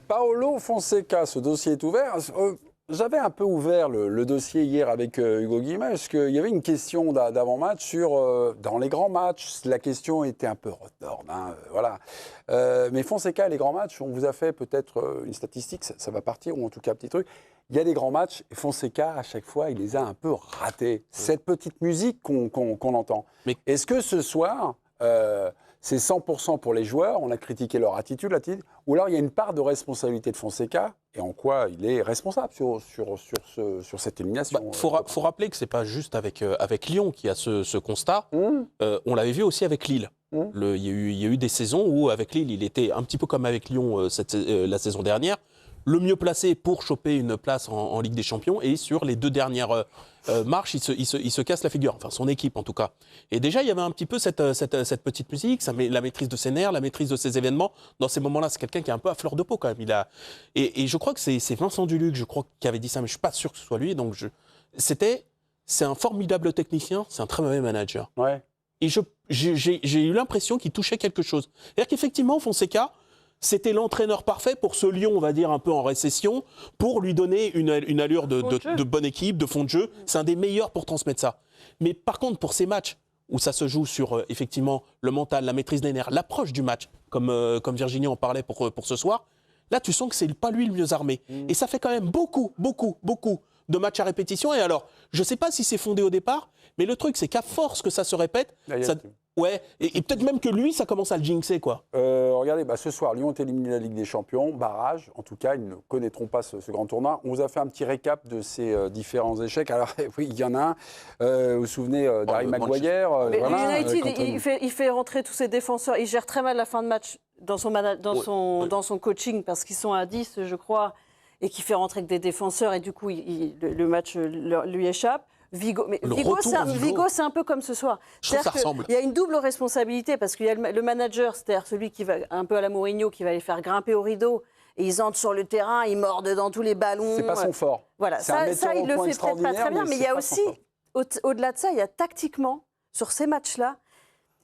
Paolo Fonseca, ce dossier est ouvert. J'avais un peu ouvert le dossier hier avec Hugo Guillemet, parce qu'il y avait une question d'avant-match sur, dans les grands matchs, la question était un peu rotorde, hein, voilà. Mais Fonseca, les grands matchs, on vous a fait peut-être une statistique, ça va partir, ou en tout cas un petit truc. Il y a des grands matchs, et Fonseca, à chaque fois, il les a un peu ratés. Cette petite musique qu'on entend. Mais est-ce que ce soir... c'est 100% pour les joueurs, on a critiqué leur attitude, ou alors il y a une part de responsabilité de Fonseca, et en quoi il est responsable sur cette élimination. Il faut rappeler que ce n'est pas juste avec Lyon qui a ce constat, on l'avait vu aussi avec Lille. Il y a eu des saisons où avec Lille, il était un petit peu comme avec Lyon la saison dernière, le mieux placé pour choper une place en Ligue des Champions, et sur les 2 dernières marches, il se casse la figure, enfin son équipe en tout cas. Et déjà, il y avait un petit peu cette petite musique, la maîtrise de ses nerfs, la maîtrise de ses événements. Dans ces moments-là, c'est quelqu'un qui est un peu à fleur de peau quand même. Et je crois que c'est Vincent Duluc, je crois, qui avait dit ça, mais je ne suis pas sûr que ce soit lui. Donc c'est un formidable technicien, c'est un très mauvais manager. Ouais. Et j'ai eu l'impression qu'il touchait quelque chose. C'est-à-dire qu'effectivement, Fonseca, c'était l'entraîneur parfait pour ce Lyon, on va dire, un peu en récession, pour lui donner une allure de bonne équipe, de fond de jeu. C'est un des meilleurs pour transmettre ça. Mais par contre, pour ces matchs où ça se joue sur, effectivement, le mental, la maîtrise des nerfs, l'approche du match, comme Virginie en parlait pour ce soir, là, tu sens que c'est pas lui le mieux armé. Et ça fait quand même beaucoup de matchs à répétition. Et alors, je ne sais pas si c'est fondé au départ, mais le truc, c'est qu'à force que ça se répète, ouais, et peut-être même que lui, ça commence à le jinxer, quoi. Regardez, ce soir, Lyon est éliminé de la Ligue des Champions, barrage. En tout cas, ils ne connaîtront pas ce grand tournoi. On vous a fait un petit récap de ces différents échecs. Alors, oui, il y en a un. Vous vous souvenez d'Harry Maguire. United, il fait rentrer tous ses défenseurs. Il gère très mal la fin de match dans son coaching, parce qu'ils sont à 10, je crois, et qu'il fait rentrer que des défenseurs. Et du coup, le match lui échappe. Vigo, c'est un peu comme ce soir. Il y a une double responsabilité, parce qu'il y a le manager, c'est-à-dire celui qui va un peu à la Mourinho, qui va les faire grimper au rideau, et ils entrent sur le terrain, ils mordent dans tous les ballons. C'est pas son fort. Voilà, ça il le fait peut-être pas très bien, mais il y a aussi, au-delà de ça, il y a tactiquement, sur ces matchs-là,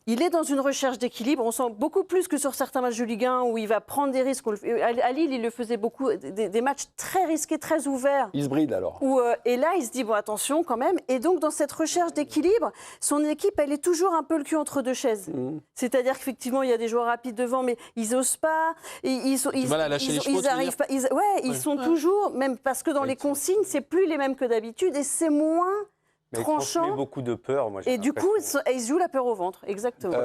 il est dans une recherche d'équilibre. On sent beaucoup plus que sur certains matchs de Ligue 1 où il va prendre des risques. À Lille, il le faisait beaucoup, des matchs très risqués, très ouverts. Il se bride alors. Et là, il se dit, bon, attention quand même. Et donc, dans cette recherche d'équilibre, son équipe, elle est toujours un peu le cul entre deux chaises. C'est-à-dire qu'effectivement, il y a des joueurs rapides devant, mais ils n'osent pas. Ils arrivent pas. Ils sont toujours, même parce que dans les consignes, c'est plus les mêmes que d'habitude et c'est moins... tranchant. Il beaucoup de peur. Moi, et du coup, ils jouent la peur au ventre, exactement.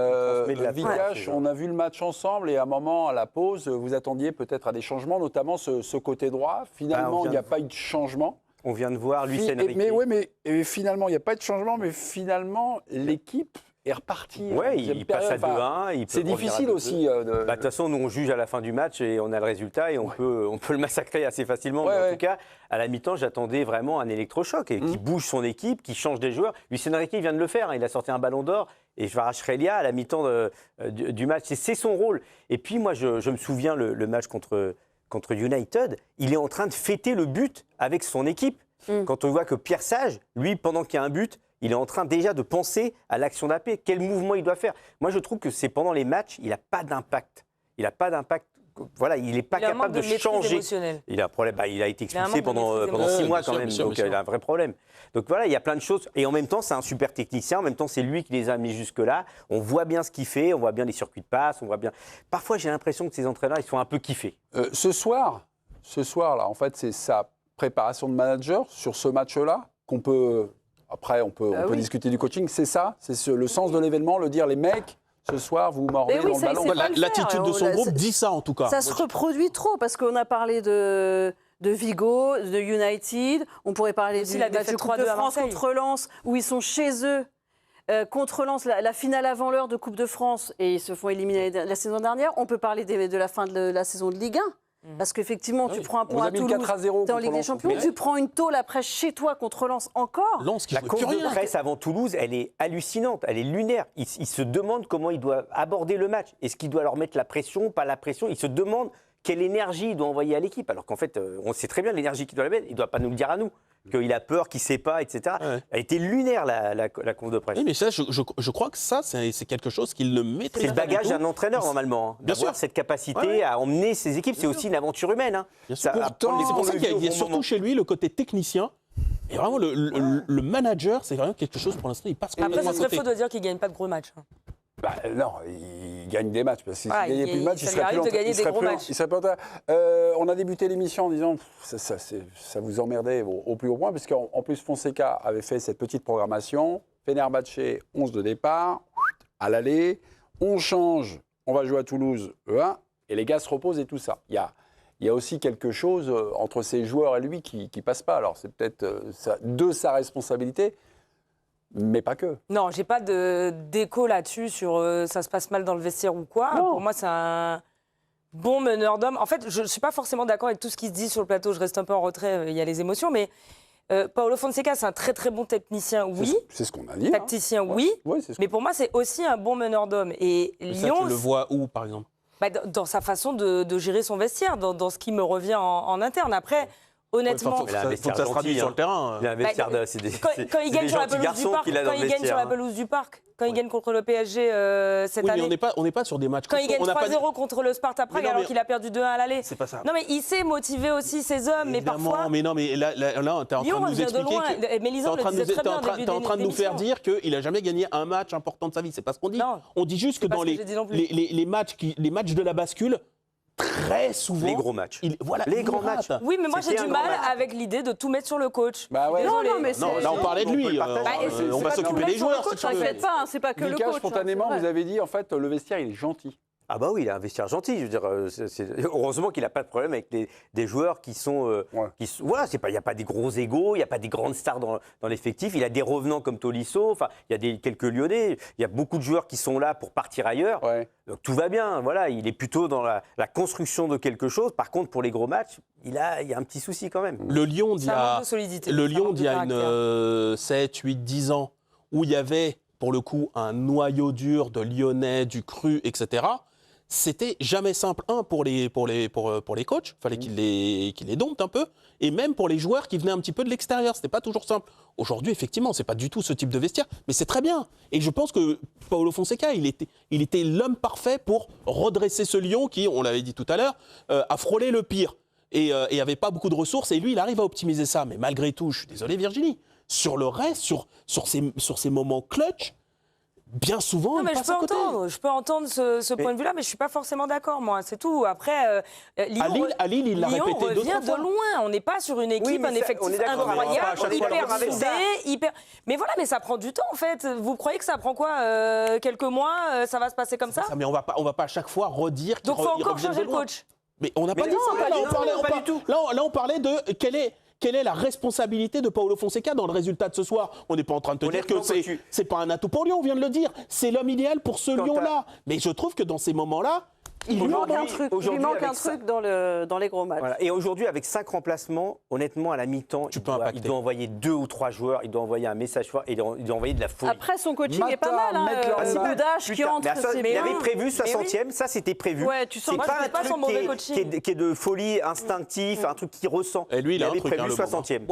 Vikash, on a vu le match ensemble et à un moment, à la pause, vous attendiez peut-être à des changements, notamment ce côté droit. Finalement, il n'y a pas eu de changement. On vient de voir Luis Enrique. Mais finalement, il n'y a pas eu de changement, mais finalement, l'équipe est reparti. Oui, il passe à 2-1. C'est difficile aussi. De toute façon, nous, on juge à la fin du match et on a le résultat et on peut le massacrer assez facilement. Mais en tout cas, à la mi-temps, j'attendais vraiment un électrochoc et qui bouge son équipe, qui change des joueurs. Luis Enrique vient de le faire. Il a sorti un ballon d'or et Kvaratskhelia à la mi-temps du match. C'est son rôle. Et puis, moi, je me souviens le match contre United. Il est en train de fêter le but avec son équipe. Quand on voit que Pierre Sage, lui, pendant qu'il y a un but, il est en train déjà de penser à l'action d'appel. Quel mouvement il doit faire? Moi, je trouve que c'est pendant les matchs, il n'a pas d'impact. Il n'a pas d'impact. Voilà, il n'est pas capable de changer. Il a un problème. Il a été expulsé pendant 6 mois quand même. Donc, il a un vrai problème. Donc voilà, il y a plein de choses. Et en même temps, c'est un super technicien. En même temps, c'est lui qui les a mis jusque-là. On voit bien ce qu'il fait. On voit bien les circuits de passe. On voit bien. Parfois, j'ai l'impression que ces entraîneurs, ils sont un peu kiffés. Ce soir, là, en fait, c'est sa préparation de manager sur ce match-là qu'on peut. Après, on peut discuter du coaching. C'est ça, c'est le sens de l'événement, le dire les mecs. Ce soir, vous mordez dans le ballon. L'attitude de son groupe dit ça, en tout cas. Ça se reproduit trop, parce qu'on a parlé de Vigo, de United. On pourrait parler du match de Coupe de France contre Lens, où ils sont chez eux. Contre Lens, la finale avant l'heure de Coupe de France, et ils se font éliminer la saison dernière. On peut parler de la fin de la saison de Ligue 1. Parce qu'effectivement, tu prends un point à Toulouse, tu es en Ligue des Champions, tu prends une tôle après chez toi contre Lens encore. La course de presse avant Toulouse, elle est hallucinante, elle est lunaire. Il se demande comment il doit aborder le match. Est-ce qu'il doit leur mettre la pression, pas la pression? Il se demande quelle énergie il doit envoyer à l'équipe. Alors qu'en fait, on sait très bien l'énergie qu'il doit mettre. Il ne doit pas nous le dire à nous. Qu'il a peur, qu'il ne sait pas, etc. Ouais. Elle a été lunaire, la conf de presse. Oui, mais ça, je crois que ça, c'est quelque chose qu'il ne maîtrise C'est le pas du bagage tout. d'un entraîneur, normalement. Bien D'avoir sûr. cette capacité Ouais. à emmener ses équipes. C'est aussi une aventure humaine. Hein. Bien sûr. Ça, à prendre les C'est pour ça bons qu'il y a, leviers il y a au bon surtout moment. chez lui le côté technicien. Et vraiment, le manager, c'est vraiment quelque chose, pour l'instant, il passe Après, complètement ce à serait côté. faux de dire qu'il ne gagne pas de gros matchs. Bah, non, il gagne des matchs. Parce que Ah, s'il gagnait plus de matchs, ça il lui serait arrive plus de gagner des gros matchs. il serait plus longtemps. On a débuté l'émission en disant ça vous emmerdait au plus haut point, parce qu'en plus, Fonseca avait fait cette petite programmation. Fenerbahçe, 11 de départ, à l'aller. On change, on va jouer à Toulouse, E1, et les gars se reposent et tout ça. Il y a aussi quelque chose entre ces joueurs et lui qui ne passe pas. Alors, c'est peut-être de sa responsabilité. Mais pas que. Non, j'ai pas d'écho là-dessus sur ça se passe mal dans le vestiaire ou quoi. Non. Pour moi, c'est un bon meneur d'hommes. En fait, je ne suis pas forcément d'accord avec tout ce qui se dit sur le plateau. Je reste un peu en retrait, il y a les émotions. Mais Paulo Fonseca, c'est un très très bon technicien, oui. C'est ce qu'on a dit. Tacticien, Ouais. oui. Ouais, c'est ce Mais pour moi, c'est aussi un bon meneur d'hommes. Et Mais ça, Lyon, tu le vois où, par exemple? bah, dans sa façon de gérer son vestiaire, dans ce qui me revient en interne. Après, honnêtement... Faut que ça se traduise sur le terrain. Il a un vestiaire Bah, c'est des, Quand c'est il des gagne sur la gentils pelouse du garçons parc, qu'il a dans quand le il gagne sur la vestiaire, hein. pelouse du parc, quand il gagne contre le PSG cette Oui, mais année, on n'est pas sur des matchs. quand il gagne on n'a pas 3-0 contre le Sparta Prague Mais non, alors mais- qu'il a perdu 2-1 à l'aller. C'est pas ça. Non mais il sait motiver aussi ses hommes, mais Évidemment, parfois... mais non, mais là t'es en Lyon train de nous revient de expliquer loin. que... Mais Lisandre le disait très bien au début T'es en train de nous faire d'émission. dire qu'il n'a jamais gagné un match important de sa vie. C'est pas ce qu'on dit. Non. On dit juste que C'est pas dans ce que les, j'ai dit non plus. les matchs de la bascule, très souvent... Les gros matchs. Voilà, Les il grands rate. matchs. Oui, mais moi j'ai C'était du un grand mal match. avec l'idée de tout mettre sur le coach. Bah ouais. Désolée. Non, mais Non, c'est- là on parlait de lui. Bah, On va pas s'occuper tout des mettre sur joueurs. le coach, si tu veux. t'inquiète pas, hein, c'est pas que le Lucas, coach. spontanément, hein, c'est vous vrai. avez dit, en fait, le vestiaire, il est gentil. Ah bah oui, il a un vestiaire gentil. Je veux dire, heureusement qu'il n'a pas de problème avec des joueurs qui sont... Ouais. Voilà, il n'y a pas des gros égos, il n'y a pas des grandes stars dans l'effectif. Il a des revenants comme Tolisso, enfin, il y a quelques Lyonnais. Il y a beaucoup de joueurs qui sont là pour partir ailleurs. Ouais. Donc tout va bien. Voilà, il est plutôt dans la construction de quelque chose. Par contre, pour les gros matchs, il y a un petit souci quand même. Le Lyon d'il y C'est un manque a de solidité. le c'est un Lyon manque de d'il y a caractère. 7, 8, 10 ans, où il y avait, pour le coup, un noyau dur de Lyonnais, du cru, etc., c'était jamais simple, pour les coachs, il fallait qu'ils les domptent un peu, et même pour les joueurs qui venaient un petit peu de l'extérieur, c'était pas toujours simple. Aujourd'hui, effectivement, c'est pas du tout ce type de vestiaire, mais c'est très bien. Et je pense que Paulo Fonseca, il était l'homme parfait pour redresser ce Lyon qui, on l'avait dit tout à l'heure, a frôlé le pire. Et avait pas beaucoup de ressources, et lui, il arrive à optimiser ça. Mais malgré tout, je suis désolé Virginie, sur le reste, sur ces moments clutch, bien souvent, Non, il mais passe à côté. je peux entendre ce point de vue-là, mais je suis pas forcément d'accord, moi. C'est tout. Après, À Lille, il l'a Lyon répété deux, revient trois de fois. loin. On n'est pas sur une équipe, mais un ça, on effectif est d'accord, mais on va pas à incroyable, chaque fois hyper leur avec soudé, ça. hyper. Mais voilà, mais ça prend du temps en fait. Vous croyez que ça prend quoi quelques mois Ça va se passer comme ça Mais on va pas à chaque fois redire qu'il Donc faut encore revienne changer de le loin. coach. Mais on n'a pas Mais dit non, ça. pas Là, du on tout, parlait, non, pas du tout. Là, on parlait de quelle est la responsabilité de Paulo Fonseca dans le résultat de ce soir. On n'est pas en train de te dire que Honnêtement, c'est pas un atout pour Lyon, on vient de le dire. C'est l'homme idéal pour ce Quand Lyon-là. Mais je trouve que dans ces moments-là, Il lui manque Aujourd'hui- un truc. Il lui aujourd'hui, manque avec un ça- truc dans les gros matchs. Voilà. Et aujourd'hui, avec 5 remplacements, honnêtement, à la mi-temps, Tu il peux doit impacter. envoyer 2 ou 3 joueurs, il doit envoyer un message fort et il doit envoyer de la folie. Après, son coaching Mata, est pas mal. mettre leur Hein. match. Boudage qui Putain, entre, mais ça, c'est il bien. avait prévu Mais 60e, ça c'était prévu. Ouais, tu sens c'est que pas c'était un pas truc son mauvais qui coaching. est de folie instinctive, un truc qui ressent. et lui, il a un avait truc. prévu le 60e.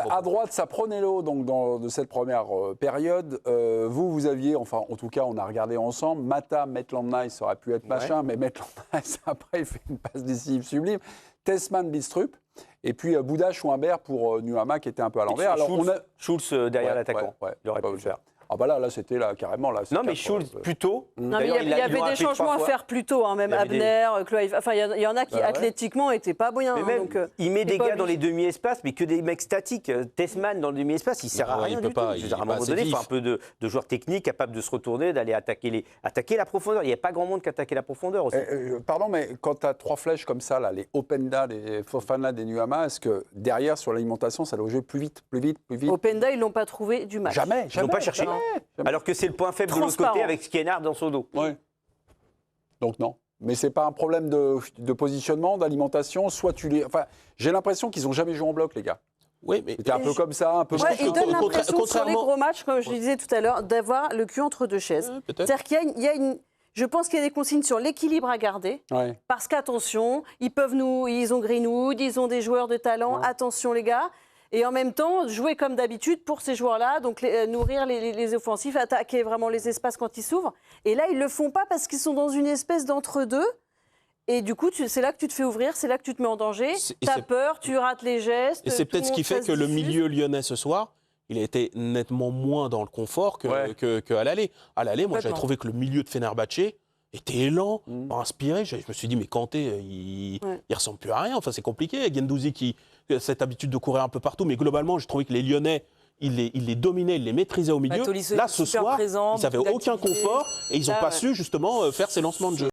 À droite, ça prenait l'eau donc, de cette première période. Vous aviez, enfin en tout cas, on a regardé ensemble, Mata, Maitland-Nice, ça aurait pu être machin, mais Maitland-Nice, après, il fait une passe décisive sublime. Tessman, Bistrup, et puis Bouddha, Chouimbert pour Nuama, qui était un peu à l'envers. Alors, Schulz derrière l'attaquant. Ouais, Il aurait pu le faire. Ah bah là, c'était là, carrément. Là, c'est Non, mais quatre, Schulz, plutôt. Non, mais il y avait des changements à faire plus tôt, hein, même Il y avait Abner, Cloyf. Enfin, il y en a qui, Bah ouais. athlétiquement, n'étaient pas bien. Mais hein, même, donc, il met des pas gars dans les obligé. demi-espaces, mais que des mecs statiques. Tessman dans le demi-espace, il sert à Ouais, rien il peut du pas, tout. il Je veux dire, à un est pas moment assez donné, il faut vif. un peu de joueurs techniques capables de se retourner, d'aller attaquer la profondeur. Il n'y a pas grand monde qui attaquait la profondeur aussi. Pardon, mais quand tu as 3 flèches comme ça, là, les Openda, les Fofana, des Nuama, est-ce que derrière, sur l'alimentation, ça doit jouer plus vite, plus vite, plus vite Openda, ils l'ont pas trouvé du match. Jamais, Ils n'ont pas cherché. jamais. Alors que c'est le point faible de l'autre Transparent. côté avec Skienard dans son dos. Ouais. Donc non. Mais c'est pas un problème de positionnement, d'alimentation. Soit tu les. Enfin, j'ai l'impression qu'ils n'ont jamais joué en bloc, les gars. Oui, mais C'était un peu comme ça, un peu. Ouais, pense que il donne contra- l'impression sur les contrairement- gros matchs, comme je disais tout à l'heure, d'avoir le cul entre deux chaises. peut-être. C'est-à-dire qu'il y a Je pense qu'il y a des consignes sur l'équilibre à garder. Ouais. Parce qu'attention, ils ont Greenwood, ils ont des joueurs de talent. Ouais. Attention les gars. Et en même temps, jouer comme d'habitude pour ces joueurs-là, donc nourrir les offensifs, attaquer vraiment les espaces quand ils s'ouvrent. Et là, ils ne le font pas parce qu'ils sont dans une espèce d'entre-deux. Et du coup, c'est là que tu te fais ouvrir, c'est là que tu te mets en danger. Tu as peur, tu rates les gestes. Et c'est peut-être ce qui fait que le milieu lyonnais ce soir, il a été nettement moins dans le confort qu'à l'aller. À l'aller, moi, j'avais trouvé que le milieu de Fenerbahçe était lent, inspiré. Je me suis dit, mais Kanté, il ressemble plus à rien. Enfin, c'est compliqué. Guendouzi qui a cette habitude de courir un peu partout. Mais globalement, j'ai trouvé que les Lyonnais, il les dominait, il les maîtrisait au milieu. Là, ce soir, ils n'avaient aucun confort et ils n'ont pas su, justement, faire ces lancements de jeu.